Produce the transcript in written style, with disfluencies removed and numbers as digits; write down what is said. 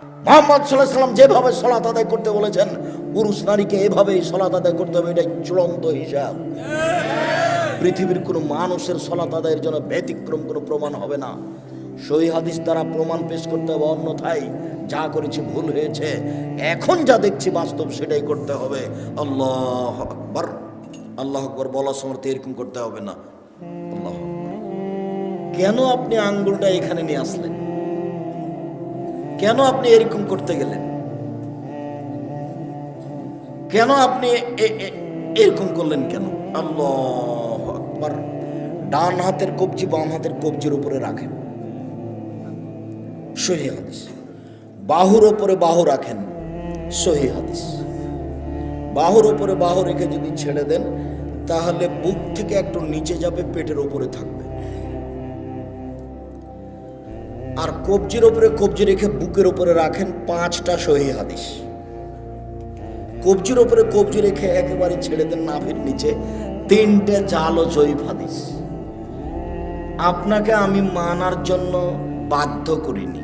মুহাম্মদ সাল্লাল্লাহু আলাইহি ওয়াসাল্লাম যেভাবে সালাত আদায় করতে বলেছেন, পুরুষ নারীকে এভাবেই সালাত আদায় করতে হবে, এটাই চূড়ান্ত হিসাব। পৃথিবীর কোনো মানুষের সালাত আদায়ের জন্য ব্যতিক্রম কোনো প্রমাণ হবে না। সহিহ হাদিস দ্বারা প্রমাণ পেশ করতে হবে, অন্যথায় যা করেছি ভুল হয়েছে, এখন যা দেখছি বাস্তব সেটাই করতে হবে। আল্লাহু আকবার, আল্লাহু আকবার বলার সময় তো এরকম করতে হবে না। আল্লাহু আকবার। কেন আপনি আঙ্গুলটা এখানে নিয়ে আসলেন? কেন আপনি এরকম করতে গেলেন? কেন আপনি এরকম করলেন কেন? আল্লাহু আকবার। ডান হাতের কবজি বাম হাতের কবজির উপরে রাখেন, সহিহ হাদিস। বাহুর উপরে বাহু রাখেন, সহিহ হাদিস। বাহুর উপরে বাহু রেখে যদি ছেড়ে দেন তাহলে বুক থেকে একটু নিচে যাবে, পেটের উপরে থাকবে। আর কবজির উপরে কবজি রেখে বুকের উপরে রাখেন, 5টা সহিহ হাদিস। কবজির উপরে কবজি রেখে একেবারে ছেড়ে দেন নাভির নিচে, 3টে জাল ও জয়ীফ হাদিস। আপনাকে আমি মানার জন্য বাধ্য করিনি,